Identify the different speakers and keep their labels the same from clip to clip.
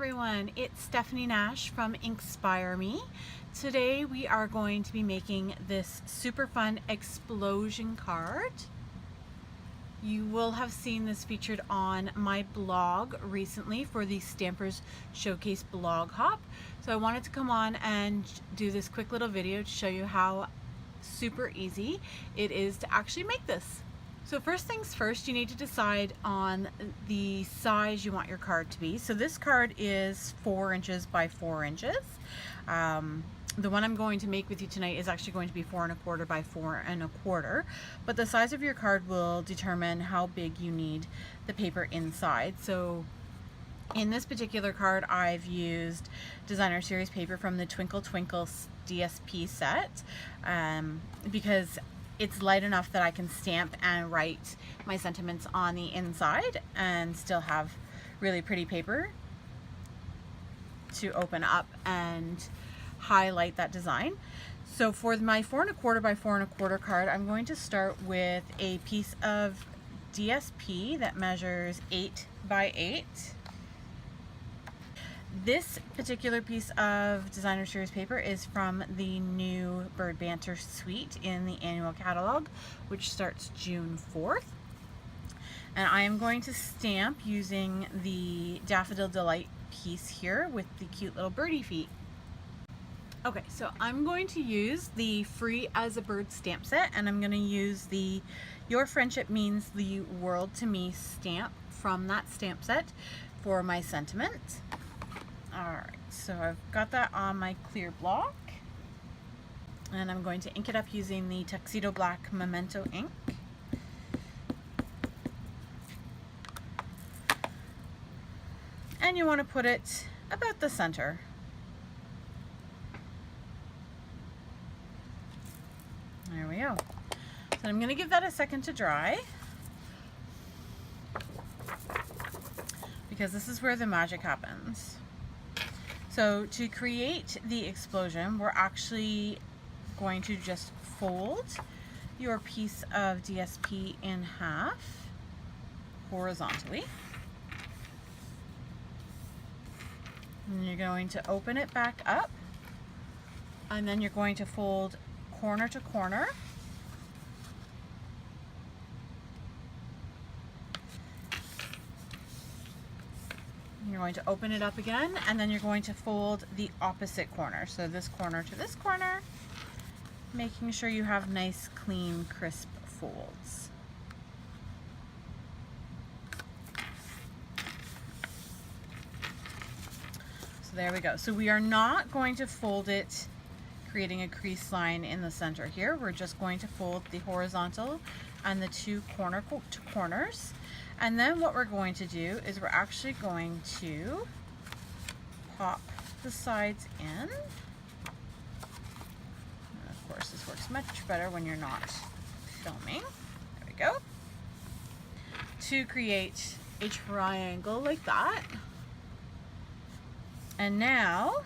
Speaker 1: everyone, it's Stephanie Nash from Inkspire Me. Today we are going to be making this super fun explosion card. You will have seen this featured on my blog recently for the Stampers Showcase blog hop. So I wanted to come on and do this quick little video to show you how super easy it is to actually make this. So first things first, you need to decide on the size you want your card to be. So this card is 4 inches by 4 inches. The one I'm going to make with you tonight is actually going to be 4 1/4 by 4 1/4. But the size of your card will determine how big you need the paper inside. So in this particular card, I've used Designer Series paper from the Twinkle Twinkle DSP set because it's light enough that I can stamp and write my sentiments on the inside and still have really pretty paper to open up and highlight that design. So for my 4 1/4 by 4 1/4 card, I'm going to start with a piece of DSP that measures 8 by 8. This particular piece of Designer Series paper is from the new Bird Banter suite in the annual catalog, which starts June 4th. And I am going to stamp using the Daffodil Delight piece here with the cute little birdie feet. Okay, so I'm going to use the Free as a Bird stamp set, and I'm going to use the Your Friendship Means the World to Me stamp from that stamp set for my sentiment. Alright, so I've got that on my clear block, and I'm going to ink it up using the Tuxedo Black Memento ink. And you want to put it about the center. There we go. So I'm going to give that a second to dry, because this is where the magic happens. So to create the explosion, we're actually going to just fold your piece of DSP in half horizontally. And you're going to open it back up, and then you're going to fold corner to corner. You're going to open it up again, and then you're going to fold the opposite corner. So this corner to this corner, making sure you have nice, clean, crisp folds. So there we go. So we are not going to fold it creating a crease line in the center here. We're just going to fold the horizontal and the two corners. And then what we're going to do is we're actually going to pop the sides in. And of course, this works much better when you're not filming. There we go. To create a triangle like that. And now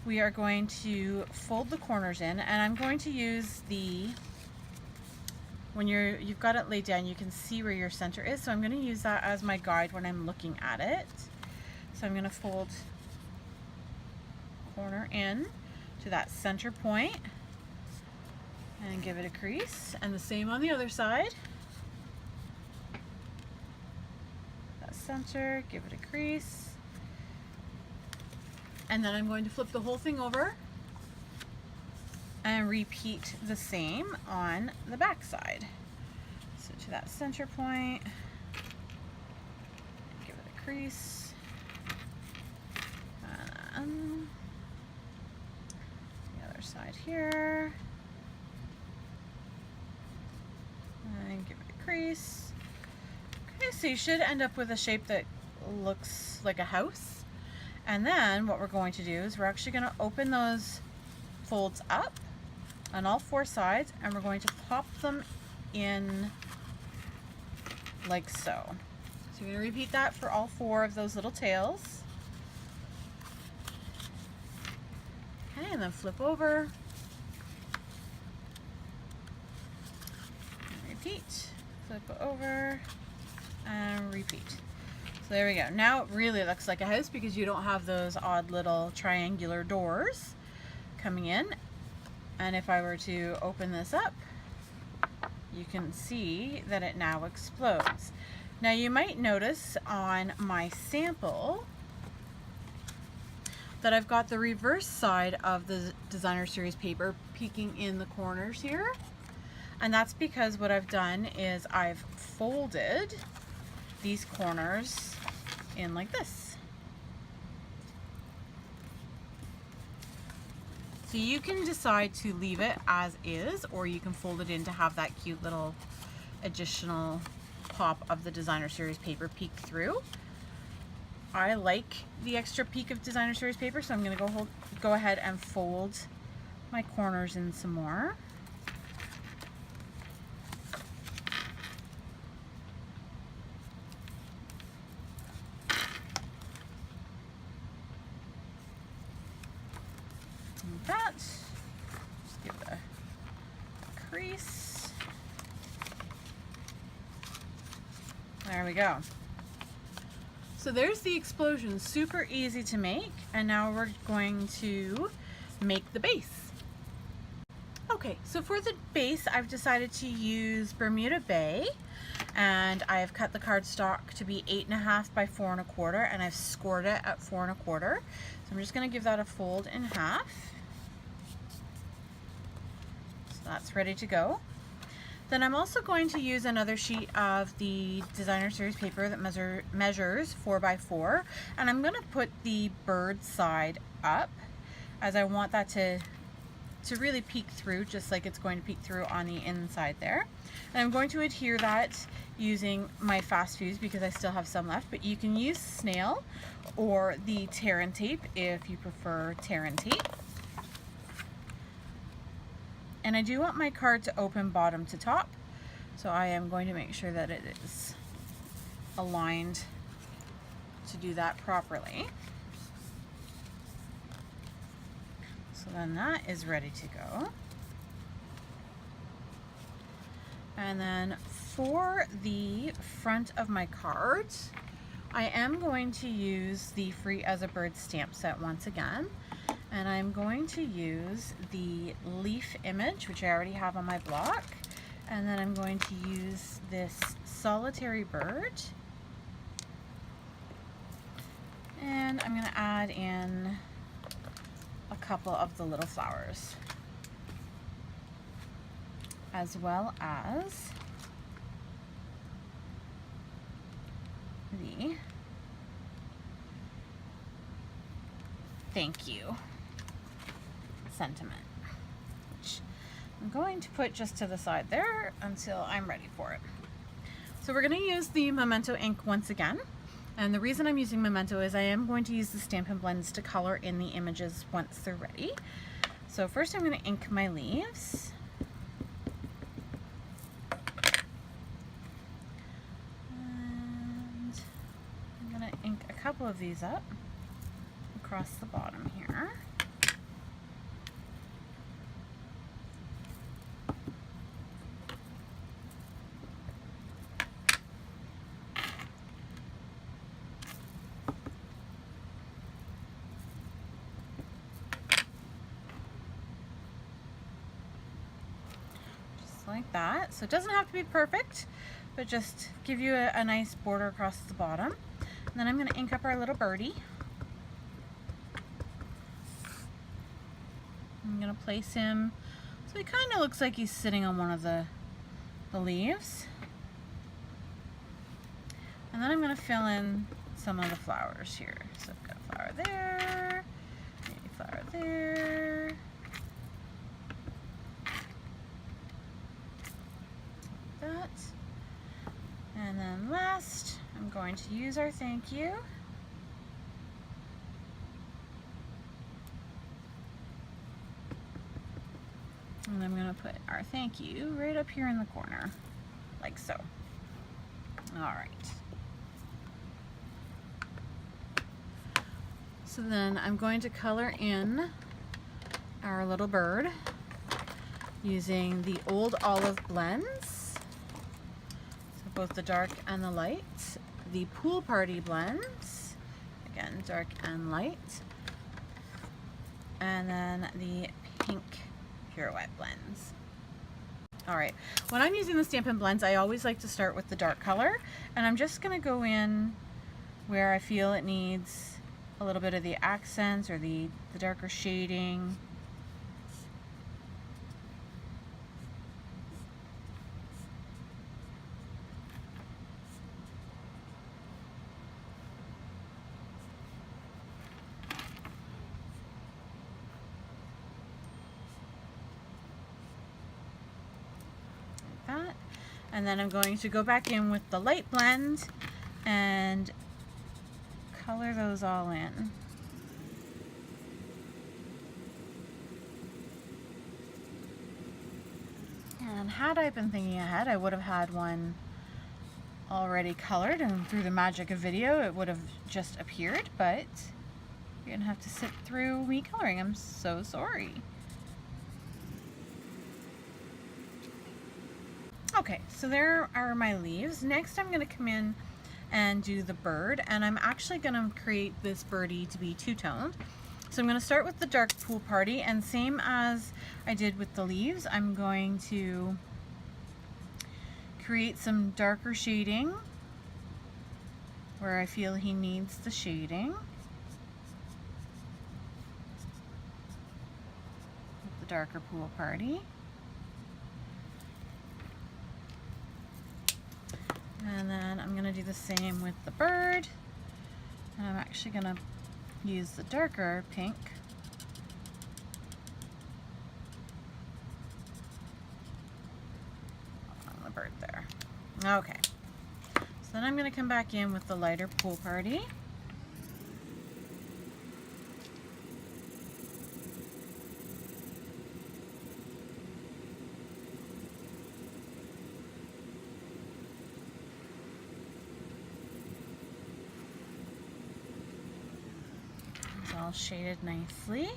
Speaker 1: we are going to fold the corners in, and I'm going to use the, when you've got it laid down, you can see where your center is, so I'm going to use that as my guide when I'm looking at it. So I'm going to fold corner in to that center point and give it a crease, and the same on the other side. That center, give it a crease. And then I'm going to flip the whole thing over and repeat the same on the back side. So to that center point, give it a crease, and the other side here, and give it a crease. Okay, so you should end up with a shape that looks like a house. And then what we're going to do is we're actually going to open those folds up on all 4 sides, and we're going to pop them in like so. So we're going to repeat that for all 4 of those little tails. Okay, and then flip over. And repeat. Flip over and repeat. So there we go. Now it really looks like a house because you don't have those odd little triangular doors coming in. And if I were to open this up, you can see that it now explodes. Now you might notice on my sample that I've got the reverse side of the Designer Series paper peeking in the corners here. And that's because what I've done is I've folded these corners in like this. So you can decide to leave it as is, or you can fold it in to have that cute little additional pop of the Designer Series paper peek through. I like the extra peek of Designer Series paper, so I'm going to go ahead and fold my corners in some more. Like that. Just give it a crease. There we go. So there's the explosion, super easy to make, and now we're going to make the base. Okay, so for the base I've decided to use Bermuda Bay, and I've cut the cardstock to be 8.5 by 4 1/4, and I've scored it at 4 1/4. So I'm just going to give that a fold in half. So that's ready to go. Then I'm also going to use another sheet of the Designer Series paper that measures 4 by 4, and I'm going to put the bird side up, as I want that to really peek through, just like it's going to peek through on the inside there. And I'm going to adhere that using my fast fuse because I still have some left, but you can use snail or the Terran tape if you prefer Terran tape. And I do want my card to open bottom to top, so I am going to make sure that it is aligned to do that properly. So then that is ready to go. And then for the front of my cards, I am going to use the Free as a Bird stamp set once again. And I'm going to use the leaf image, which I already have on my block. And then I'm going to use this solitary bird. And I'm going to add in a couple of the little flowers, as well as the thank you sentiment, which I'm going to put just to the side there until I'm ready for it. So we're going to use the Memento ink once again, and the reason I'm using Memento is I am going to use the Stampin' Blends to color in the images once they're ready. So first I'm going to ink my leaves. And I'm going to ink a couple of these up across the bottom here. Like that. So it doesn't have to be perfect, but just give you a nice border across the bottom. And then I'm going to ink up our little birdie. I'm going to place him so he kind of looks like he's sitting on one of the leaves. And then I'm going to fill in some of the flowers here. So I've got a flower there, maybe a flower there. That. And then last, I'm going to use our thank you. And I'm going to put our thank you right up here in the corner, like so. All right. So then I'm going to color in our little bird using the Old Olive blends. Both the dark and the light, the Pool Party blends. Again, dark and light. And then the pink Pirouette blends. Alright, when I'm using the Stampin' Blends, I always like to start with the dark color. And I'm just going to go in where I feel it needs a little bit of the accents or the darker shading. That. And then I'm going to go back in with the light blend and color those all in. And had I been thinking ahead, I would have had one already colored, and through the magic of video it would have just appeared, but you're gonna have to sit through me coloring. I'm so sorry. Okay, so there are my leaves. Next I'm going to come in and do the bird, and I'm actually going to create this birdie to be two-toned. So I'm going to start with the dark Pool Party, and same as I did with the leaves, I'm going to create some darker shading where I feel he needs the shading. With the darker Pool Party. And then I'm going to do the same with the bird. And I'm actually going to use the darker pink on the bird there. Okay. So then I'm going to come back in with the lighter Pool Party. All shaded nicely,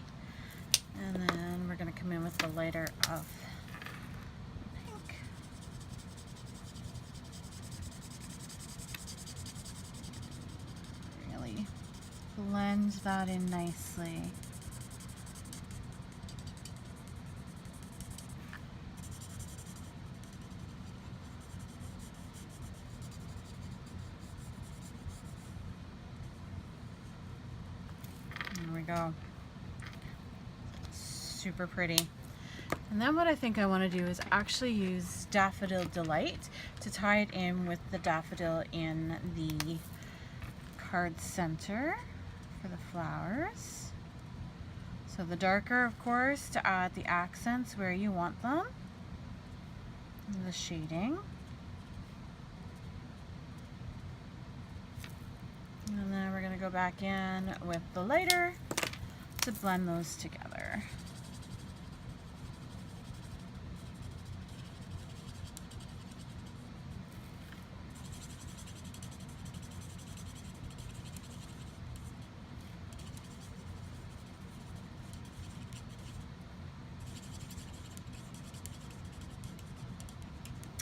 Speaker 1: and then we're going to come in with the lighter of pink. Really blend that in nicely. There we go. Super pretty. And then what I think I want to do is actually use Daffodil Delight to tie it in with the daffodil in the card center for the flowers. So the darker, of course, to add the accents where you want them. And the shading. And then we're going to go back in with the lighter to blend those together.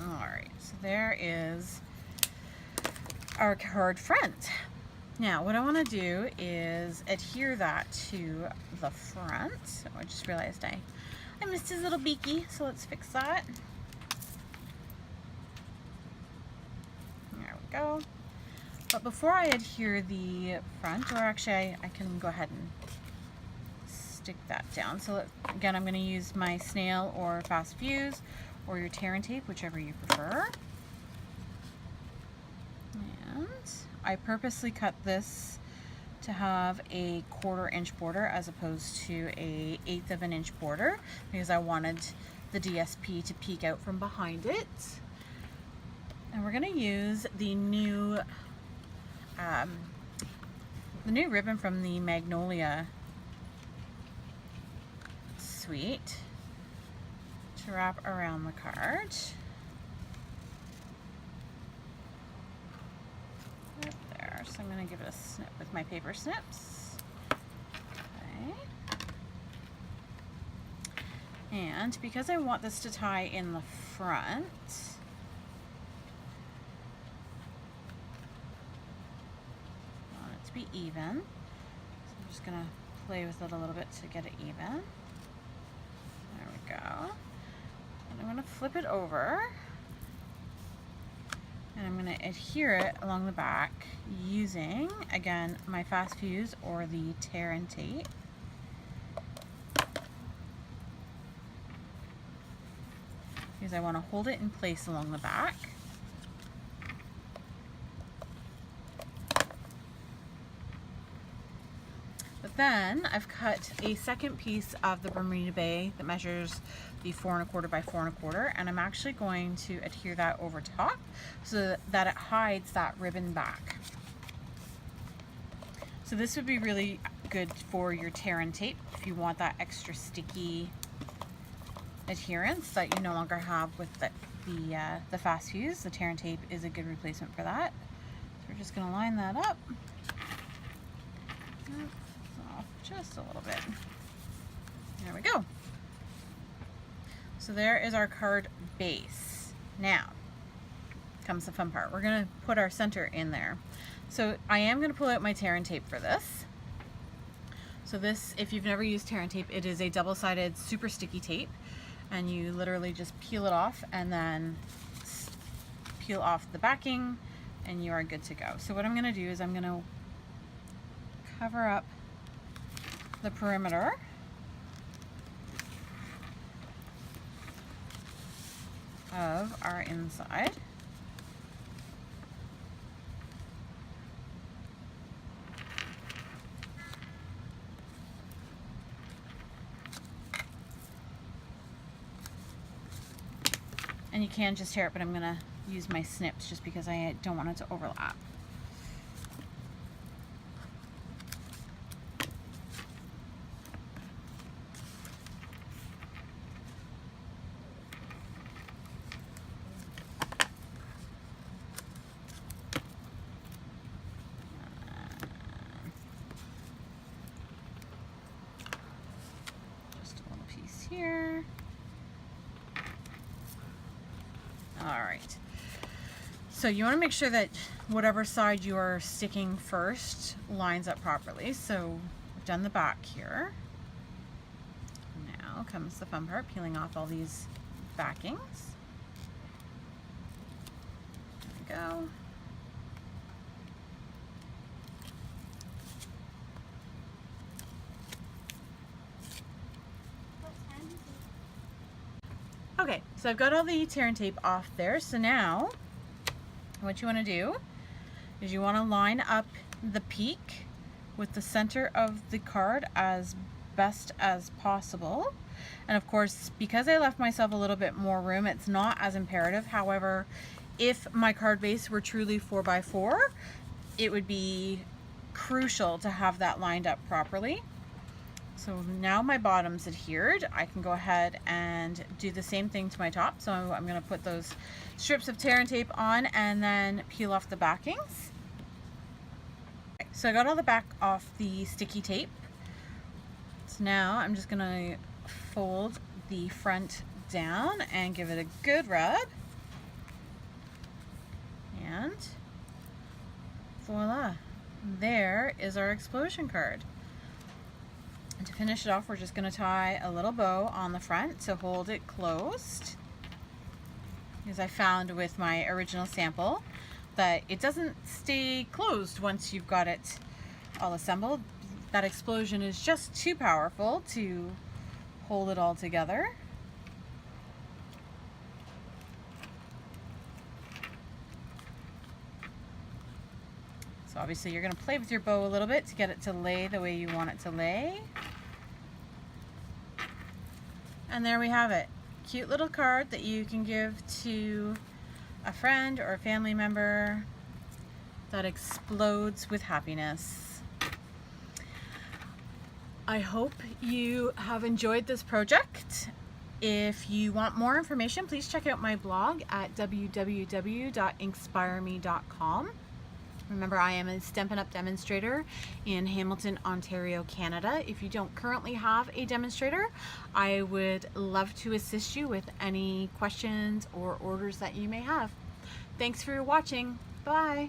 Speaker 1: Alright, so there is our card front. Now, what I want to do is adhere that to the front. So I just realized I missed his little beaky, so let's fix that. There we go. But before I adhere the front, or actually I can go ahead and stick that down. So again, I'm going to use my snail or fast fuse or your tear and tape, whichever you prefer. And I purposely cut this to have a 1/4 inch border as opposed to a 1/8 of an inch border because I wanted the DSP to peek out from behind it. And we're going to use the new ribbon from the Magnolia suite to wrap around the card. Right there. So I'm going to give it a snip with my paper snips. Okay. And because I want this to tie in the front, to be even. So I'm just gonna play with it a little bit to get it even. There we go. And I'm gonna flip it over. And I'm going to adhere it along the back using, again, my fast fuse or the tear and tape. Because I want to hold it in place along the back. But then I've cut a second piece of the Bermuda Bay that measures the 4 1/4 by 4 1/4, and I'm actually going to adhere that over top so that it hides that ribbon back. So this would be really good for your tear and tape if you want that extra sticky adherence that you no longer have with the fast fuse. The tear and tape is a good replacement for that. So we're just going to line that up. Just a little bit. There we go. So there is our card base. Now comes the fun part. We're going to put our center in there. So I am going to pull out my tear and tape for this. So this, if you've never used tear and tape, it is a double-sided super sticky tape, and you literally just peel it off and then peel off the backing and you are good to go. So what I'm going to do is I'm going to cover up the perimeter of our inside. And you can just tear it, but I'm going to use my snips just because I don't want it to overlap. Just a little piece here. All right, so you want to make sure that whatever side you are sticking first lines up properly. So we've done the back here. Now comes the fun part, peeling off all these backings. There we go. Okay, so I've got all the tear and tape off there. So now what you want to do is you want to line up the peak with the center of the card as best as possible. And of course, because I left myself a little bit more room, it's not as imperative. However, if my card base were truly 4x4, it would be crucial to have that lined up properly. So now my bottom's adhered, I can go ahead and do the same thing to my top. So I'm going to put those strips of tear and tape on and then peel off the backings. So I got all the back off the sticky tape. So now I'm just going to fold the front down and give it a good rub. And voila, there is our explosion card. And to finish it off, we're just going to tie a little bow on the front to hold it closed. Because I found with my original sample that it doesn't stay closed once you've got it all assembled. That explosion is just too powerful to hold it all together. So obviously you're going to play with your bow a little bit to get it to lay the way you want it to lay. And there we have it. Cute little card that you can give to a friend or a family member that explodes with happiness. I hope you have enjoyed this project. If you want more information, please check out my blog at www.inkspireme.com. Remember, I am a Stampin' Up! Demonstrator in Hamilton, Ontario, Canada. If you don't currently have a demonstrator, I would love to assist you with any questions or orders that you may have. Thanks for watching. Bye.